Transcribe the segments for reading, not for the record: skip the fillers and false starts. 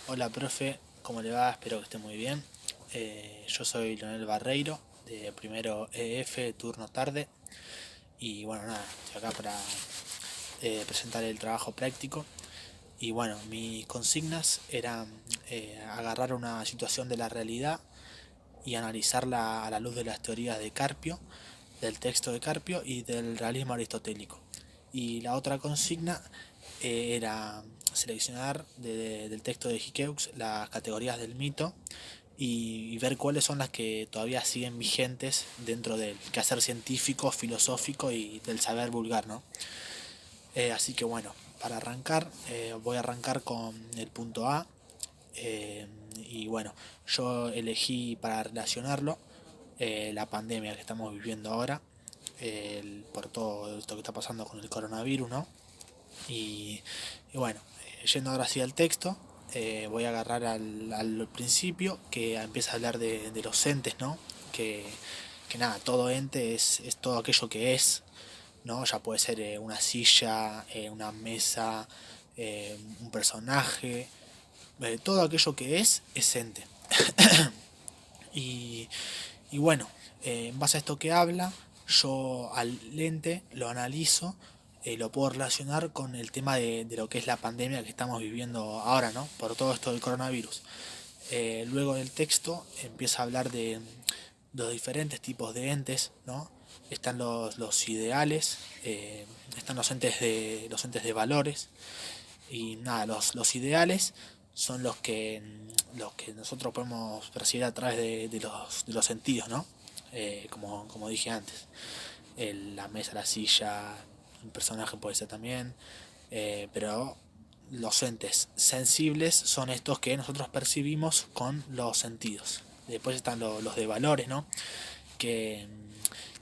Hola, profe, ¿cómo le va? Espero que esté muy bien. Yo soy Leonel Barreiro, de primero EF, turno tarde. Y bueno, nada, estoy acá para presentar el trabajo práctico. Y bueno, mis consignas eran agarrar una situación de la realidad y analizarla a la luz de las teorías de Carpio, del texto de Carpio y del realismo aristotélico. Y la otra consigna era seleccionar del texto de Hiqueux las categorías del mito y ver cuáles son las que todavía siguen vigentes dentro del quehacer científico, filosófico y del saber vulgar, ¿no? Así que bueno, para arrancar, voy a arrancar con el punto A. Y bueno, yo elegí para relacionarlo la pandemia que estamos viviendo ahora, por todo esto que está pasando con el coronavirus, ¿no? Y, y bueno, yendo ahora hacia el texto, voy a agarrar al principio, que empieza a hablar de los entes, ¿no? Que, que nada, todo ente es todo aquello que es, ¿no? Ya puede ser una silla, una mesa, un personaje, todo aquello que es ente. Y, y bueno, en base a esto que habla, yo al lente lo analizo, lo puedo relacionar con el tema de lo que es la pandemia que estamos viviendo ahora, ¿no? Por todo esto del coronavirus. Luego del texto empieza a hablar de los diferentes tipos de entes, ¿no? Están los ideales, están los entes de valores, y nada, los ideales son los que nosotros podemos percibir a través de los sentidos, ¿no? Como dije antes. La mesa, la silla, un personaje puede ser también. Pero los entes sensibles son estos que nosotros percibimos con los sentidos. Después están los de valores, ¿no? Que,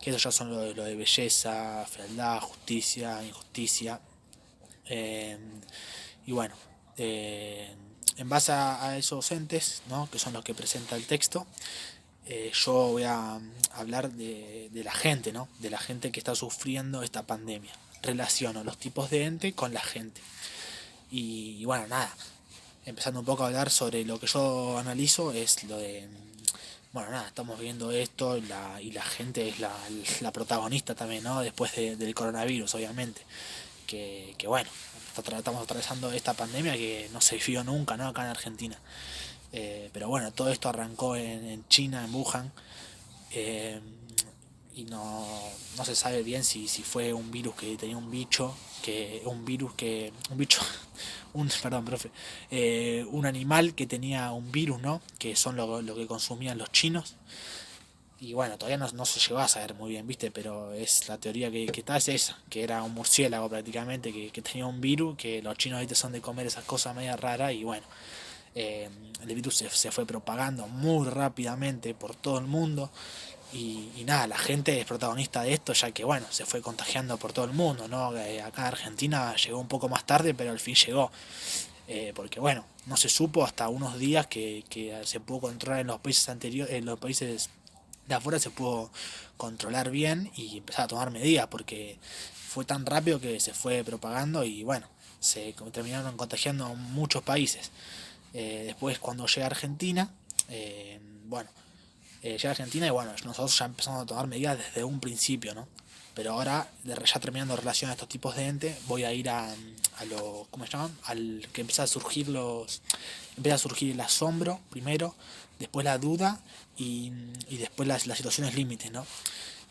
que esos ya son lo de belleza, fealdad, justicia, injusticia. Eh, y bueno, eh, en base a esos entes, ¿no? Que son los que presenta el texto, yo voy a hablar de la gente, ¿no? De la gente que está sufriendo esta pandemia. Relaciono los tipos de ente con la gente. Y bueno, nada, empezando un poco a hablar sobre lo que yo analizo, es lo de, bueno, nada, estamos viendo esto y la gente es la protagonista también, ¿no? Después del coronavirus, obviamente. Que bueno, estamos atravesando esta pandemia que no se vio nunca, ¿no? Acá en Argentina. Pero bueno, todo esto arrancó en China, en Wuhan, eh, y no se sabe bien si fue un virus que tenía un bicho, un bicho, perdón, profe, un animal que tenía un virus, ¿no? Que son lo que consumían los chinos. Y bueno, todavía no se llegó a saber muy bien, ¿viste? Pero es la teoría que está es esa, que era un murciélago prácticamente, que tenía un virus, que los chinos ahorita son de comer esas cosas medio raras y bueno, eh, el virus se fue propagando muy rápidamente por todo el mundo y nada, la gente es protagonista de esto ya que bueno, se fue contagiando por todo el mundo, ¿no? Acá en Argentina llegó un poco más tarde, pero al fin llegó. Porque bueno, no se supo hasta unos días que se pudo controlar en los países anteriores, en los países de afuera se pudo controlar bien y empezar a tomar medidas porque fue tan rápido que se fue propagando y bueno, se terminaron contagiando muchos países. Después cuando llega a Argentina, bueno, llega a Argentina y bueno, nosotros ya empezamos a tomar medidas desde un principio, ¿no? Pero ahora, ya terminando relación a estos tipos de ente, voy a ir a lo, ¿cómo se llaman? Al que empieza a surgir empieza a surgir el asombro primero, después la duda y después las situaciones límites, ¿no?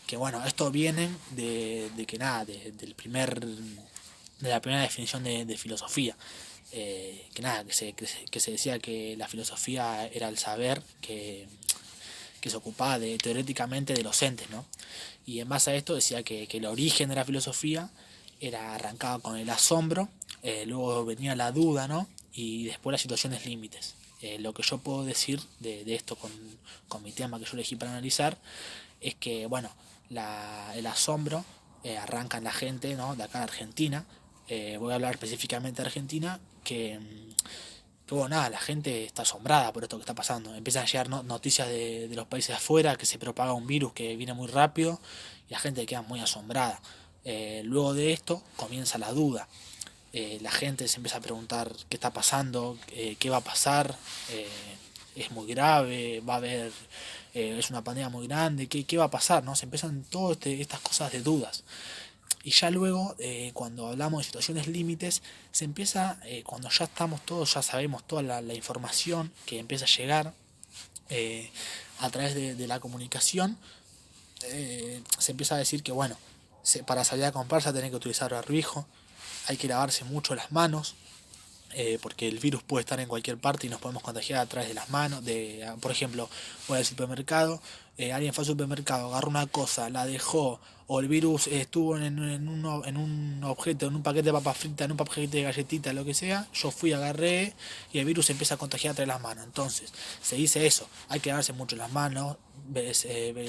Que bueno, esto viene de que nada, de la primera definición de filosofía. Que nada, que se decía que la filosofía era el saber que se ocupaba teóricamente de los entes, ¿no? Y en base a esto decía que el origen de la filosofía era arrancado con el asombro, luego venía la duda, ¿no? Y después las situaciones límites. Lo que yo puedo decir de esto con mi tema que yo elegí para analizar es que, bueno, el asombro arranca en la gente, ¿no? De acá de Argentina. Voy a hablar específicamente de Argentina, que bueno, nada, la gente está asombrada por esto que está pasando. Empiezan a llegar noticias de los países de afuera, que se propaga un virus que viene muy rápido y la gente queda muy asombrada. Luego de esto comienza la duda. la gente se empieza a preguntar qué está pasando, qué va a pasar, eh, es muy grave, va a haber, es una pandemia muy grande, qué va a pasar, ¿no? Se empiezan todas estas cosas de dudas. Y ya luego, cuando hablamos de situaciones límites, se empieza, cuando ya estamos todos, ya sabemos toda la información que empieza a llegar eh, a través de la comunicación, se empieza a decir que, bueno, para salir a comprar se tiene que utilizar barbijo, hay que lavarse mucho las manos, porque el virus puede estar en cualquier parte y nos podemos contagiar a través de las manos. Por ejemplo, voy al supermercado, alguien fue al supermercado, agarró una cosa, la dejó, o el virus estuvo en un objeto, en un paquete de papas fritas, en un paquete de galletitas, lo que sea, yo fui, agarré y el virus se empieza a contagiar a través de las manos. Entonces, se dice eso, hay que lavarse mucho las manos,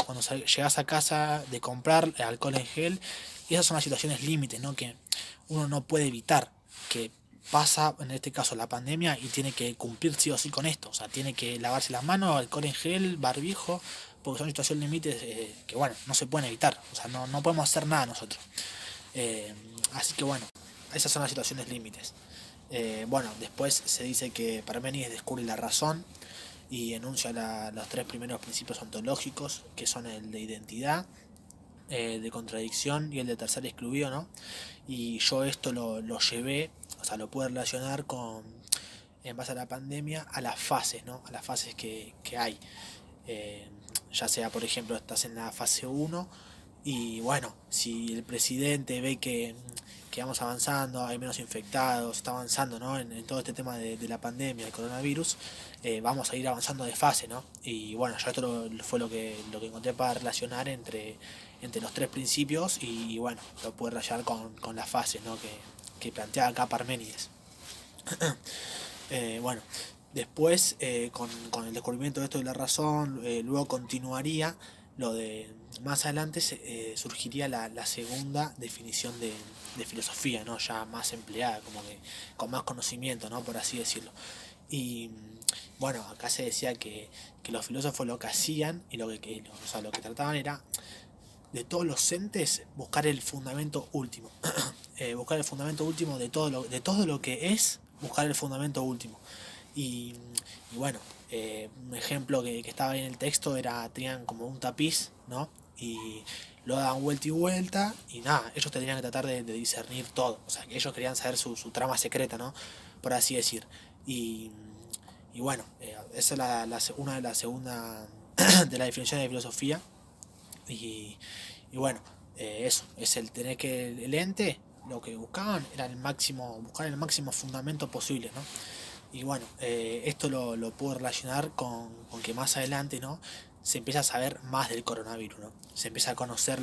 cuando llegas a casa de comprar alcohol en gel, y esas son las situaciones límites, ¿no? Que uno no puede evitar, que pasa en este caso la pandemia y tiene que cumplir sí o sí con esto, o sea, tiene que lavarse las manos, alcohol en gel, barbijo, porque son situaciones límites que bueno, no se pueden evitar, o sea, no podemos hacer nada nosotros. Eh, Así que bueno, esas son las situaciones límites. Bueno, después se dice que Parménides descubre la razón y enuncia los tres primeros principios ontológicos, que son el de identidad, de contradicción y el de tercer excluido, ¿no? Y yo esto lo llevé, o sea, lo pude relacionar con, en base a la pandemia, a las fases, ¿no? A las fases que hay. Eh, ya sea, por ejemplo, estás en la fase uno y bueno, si el presidente ve que vamos avanzando, hay menos infectados, está avanzando, ¿no? En todo este tema de la pandemia, del coronavirus, vamos a ir avanzando de fase, ¿no? Y bueno, yo esto fue lo que encontré para relacionar entre los tres principios y bueno, lo pude relacionar con las fases, ¿no? Que plantea acá Parménides. Bueno, después con el descubrimiento de esto de la razón, luego continuaría lo de, más adelante surgiría la segunda definición de filosofía, ¿no? Ya más empleada, como que con más conocimiento, ¿no? Por así decirlo. Y bueno, acá se decía que los filósofos lo que hacían y o sea, lo que trataban era de todos los entes buscar el fundamento último. Buscar el fundamento último de todo lo que es, buscar el fundamento último. Y, y bueno, un ejemplo que estaba ahí en el texto era, tenían como un tapiz, ¿no? Y lo daban vuelta y vuelta y nada, ellos tendrían que tratar de discernir todo. O sea, que ellos querían saber su trama secreta, ¿no? Por así decir. Y, y bueno, esa es una de las segunda de las definiciones de filosofía. Y, y bueno, eso, es el tener que el ente, lo que buscaban era el máximo, buscar el máximo fundamento posible, ¿no? Y bueno, esto lo puedo relacionar con que más adelante, ¿no? Se empieza a saber más del coronavirus, ¿no? Se empieza a conocer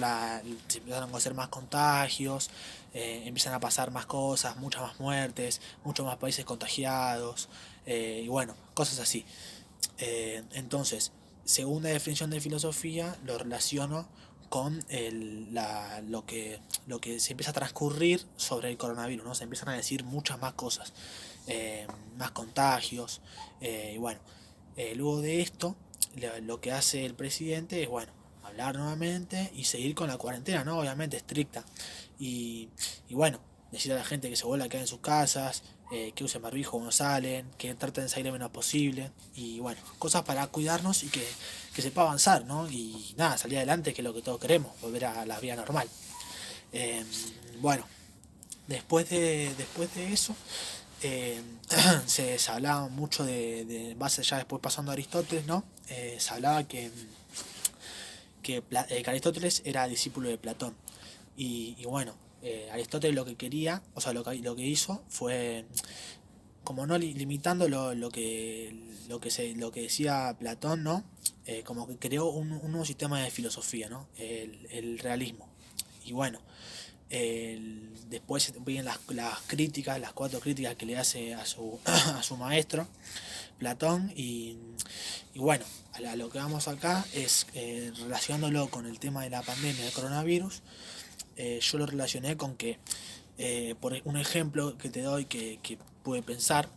se empiezan a conocer más contagios, empiezan a pasar más cosas, muchas más muertes, muchos más países contagiados, y bueno, cosas así. Entonces, segunda definición de filosofía lo relaciono con lo que se empieza a transcurrir sobre el coronavirus, ¿no? Se empiezan a decir muchas más cosas, más contagios, y bueno, luego de esto, lo que hace el presidente es, bueno, hablar nuevamente y seguir con la cuarentena, ¿no? Obviamente estricta. Y, y bueno, decir a la gente que se vuelva a quedar en sus casas, que usen barbijo cuando salen, que traten de salir lo menos posible. Y bueno, cosas para cuidarnos y que se pueda avanzar, ¿no? Y nada, salir adelante, que es lo que todos queremos, volver a la vida normal. Eh, bueno, después de eso, eh, se hablaba mucho base ya después pasando a Aristóteles, ¿no? Se hablaba que Aristóteles era discípulo de Platón. Y bueno, Aristóteles lo que quería, o sea, lo que hizo fue, como no limitando lo que decía Platón, ¿no? Como que creó un nuevo sistema de filosofía, ¿no? El realismo. Y bueno, después vienen las críticas, las cuatro críticas que le hace a su maestro, Platón, y bueno, a lo que vamos acá es relacionándolo con el tema de la pandemia del coronavirus. Yo lo relacioné con que, por un ejemplo que te doy que pude pensar,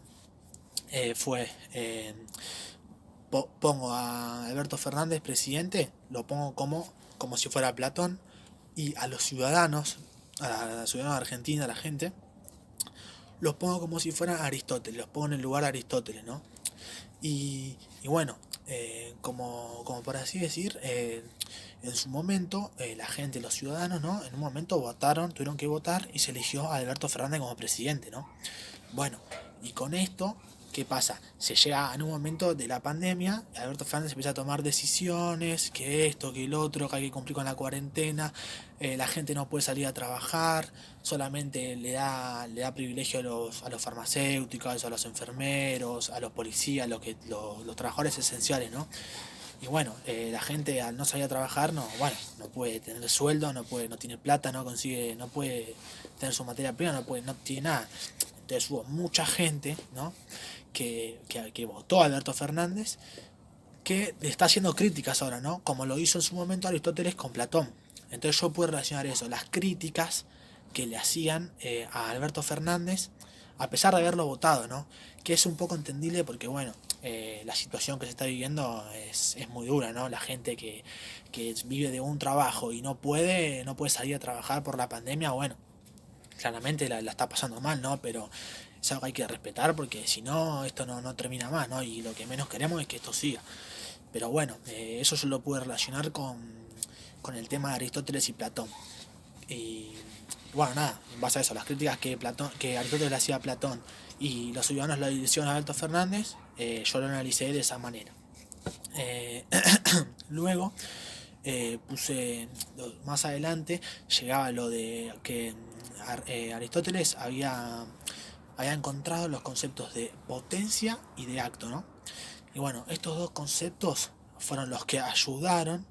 fue, pongo a Alberto Fernández presidente, lo pongo como si fuera Platón, y a los ciudadanos, a la ciudadana de Argentina, a la gente, los pongo como si fueran Aristóteles, los pongo en el lugar de Aristóteles, ¿no? Y bueno, como por así decir, en su momento, la gente, los ciudadanos, ¿no? En un momento votaron, tuvieron que votar y se eligió a Alberto Fernández como presidente, ¿no? Bueno, y con esto, ¿qué pasa? Se llega en un momento de la pandemia, Alberto Fernández empieza a tomar decisiones, que esto, que el otro, que hay que cumplir con la cuarentena, la gente no puede salir a trabajar, solamente le da privilegio a los farmacéuticos, a los enfermeros, a los policías, los trabajadores esenciales, ¿no? Y bueno, la gente al no salir a trabajar, no, bueno, no puede tener sueldo, no tiene plata, no consigue, no puede tener su materia prima, no tiene nada. Entonces hubo mucha gente, ¿no? Que votó a Alberto Fernández, que le está haciendo críticas ahora, ¿no? Como lo hizo en su momento Aristóteles con Platón. Entonces yo puedo relacionar eso, las críticas que le hacían a Alberto Fernández, a pesar de haberlo votado, ¿no? Que es un poco entendible porque, bueno, la situación que se está viviendo es muy dura, ¿no? La gente que vive de un trabajo y no puede salir a trabajar por la pandemia, bueno, claramente la está pasando mal, ¿no? Pero es algo que hay que respetar porque si no, esto no termina más, ¿no? Y lo que menos queremos es que esto siga. Pero bueno, eso yo lo pude relacionar con el tema de Aristóteles y Platón. Y bueno, nada, en base a eso, las críticas que Aristóteles le hacía a Platón y los ciudadanos lo hicieron a Alberto Fernández, yo lo analicé de esa manera. Eh, Luego puse más adelante, llegaba lo de que Aristóteles había encontrado los conceptos de potencia y de acto, ¿no? Y bueno, estos dos conceptos fueron los que ayudaron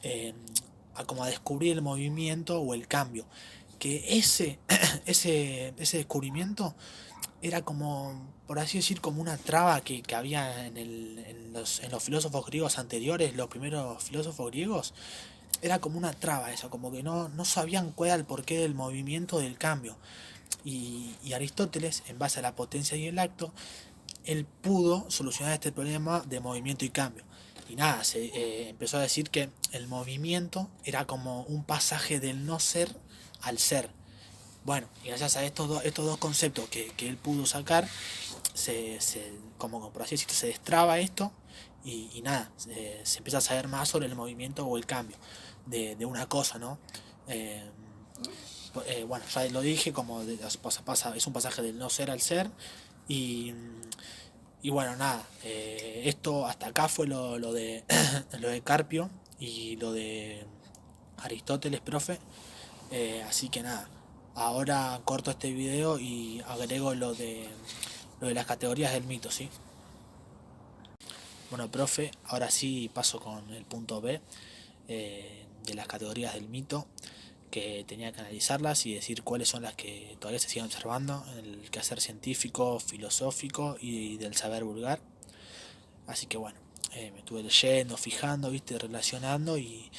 eh, a descubrir el movimiento o el cambio. Que ese descubrimiento era como, por así decir, como una traba que había en los filósofos griegos anteriores, los primeros filósofos griegos, era como una traba eso, como que no sabían cuál era el porqué del movimiento del cambio. Y Aristóteles, en base a la potencia y el acto, él pudo solucionar este problema de movimiento y cambio. Y nada, se empezó a decir que el movimiento era como un pasaje del no ser al ser. Bueno, y gracias a estos dos conceptos que él pudo sacar, como por así decirlo, se destraba esto y nada, se empieza a saber más sobre el movimiento o el cambio de una cosa, ¿no? Eh, bueno, ya lo dije, es un pasaje del no ser al ser y, y bueno, nada, esto hasta acá fue lo de, lo de Carpio y lo de Aristóteles, profe. Así que nada, ahora corto este video y agrego lo de las categorías del mito, ¿sí? Bueno, profe, ahora sí paso con el punto B de las categorías del mito, que tenía que analizarlas y decir cuáles son las que todavía se siguen observando en el quehacer científico, filosófico y del saber vulgar. Así que bueno, me estuve leyendo, fijando, viste, relacionando y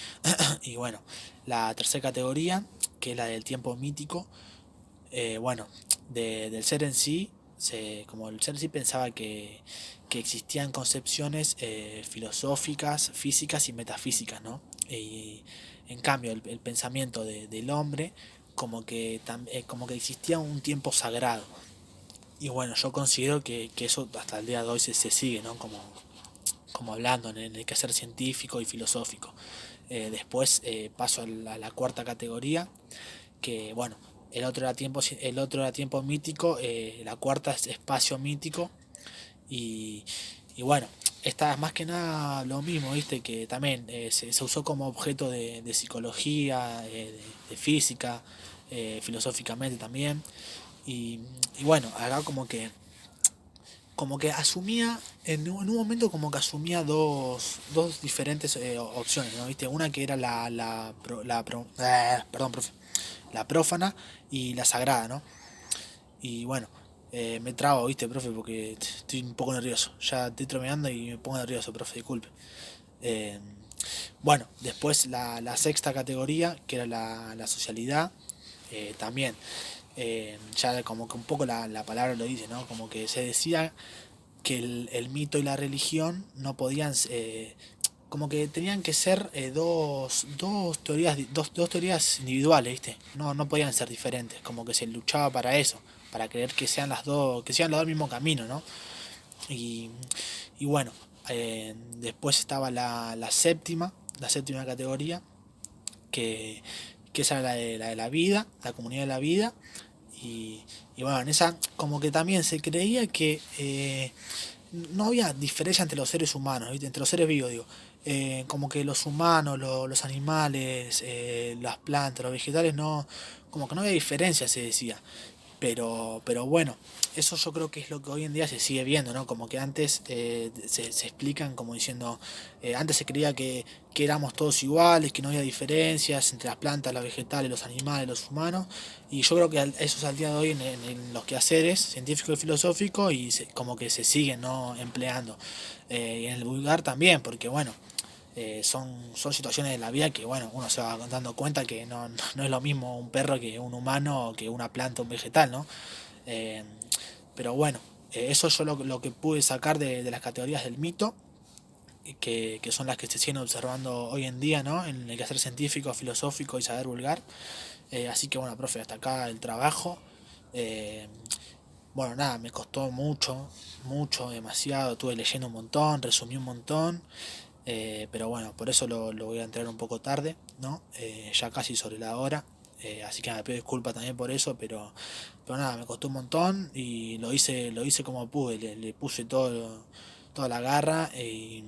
bueno, la tercera categoría, que es la del tiempo mítico, bueno, del ser en sí, como el ser en sí pensaba que existían concepciones filosóficas, físicas y metafísicas, ¿no? Y en cambio el pensamiento del hombre como que existía un tiempo sagrado. Y bueno, yo considero que eso hasta el día de hoy se sigue, ¿no? Como hablando en el quehacer científico y filosófico. Después paso a la cuarta categoría, que bueno, el otro era tiempo mítico, la cuarta es espacio mítico y, y bueno, esta es más que nada lo mismo, viste, que también se usó como objeto de psicología, de física, filosóficamente también. Y, y bueno, acá como que asumía, en un momento como que asumía dos diferentes opciones, ¿no? ¿Viste? Una que era perdón, profe, la prófana y la sagrada, ¿no? Y bueno, me trabo, ¿viste, profe? Porque estoy un poco nervioso. Ya estoy terminando y me pongo nervioso, profe, disculpe. Eh, bueno, después la sexta categoría, que era la socialidad, también ya como que un poco la palabra lo dice, ¿no? Como que se decía que el mito y la religión no podían, como que tenían que ser dos teorías individuales, ¿viste? No podían ser diferentes, como que se luchaba para eso, para creer que sean las dos, que sean los dos el mismo camino, ¿no? Y, y bueno, después estaba la séptima categoría, que, que esa era la de la vida, la comunidad de la vida. Y, y bueno, en esa como que también se creía que no había diferencia entre los seres humanos, ¿viste? Entre los seres vivos, digo. Como que los humanos, los animales, las plantas, los vegetales, no, como que no había diferencia, se decía. Pero bueno, eso yo creo que es lo que hoy en día se sigue viendo, ¿no? Como que antes se explican como diciendo, antes se creía que éramos todos iguales, que no había diferencias entre las plantas, los vegetales, los animales, los humanos, y yo creo que eso es al día de hoy en los quehaceres científicos y filosóficos y como que se siguen, ¿no? Empleando. Y en el vulgar también, porque bueno, son situaciones de la vida que bueno, uno se va dando cuenta que no es lo mismo un perro que un humano o que una planta o un vegetal, ¿no? Eh, pero bueno, eso yo lo que pude sacar de las categorías del mito, que son las que se siguen observando hoy en día, ¿no? En el quehacer científico, filosófico y saber vulgar. Así que bueno, profe, hasta acá el trabajo. Eh, bueno, nada, me costó mucho, demasiado. Estuve leyendo un montón, resumí un montón. Pero bueno, por eso lo voy a entregar un poco tarde, ¿no? Ya casi sobre la hora. Así que me pido disculpas también por eso, pero nada, me costó un montón y lo hice como pude, le puse toda la garra y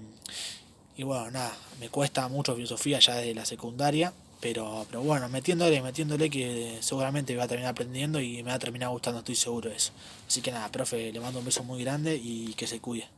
bueno, nada, me cuesta mucho filosofía ya desde la secundaria, pero bueno, metiéndole que seguramente voy a terminar aprendiendo y me va a terminar gustando, estoy seguro de eso. Así que nada, profe, le mando un beso muy grande y que se cuide.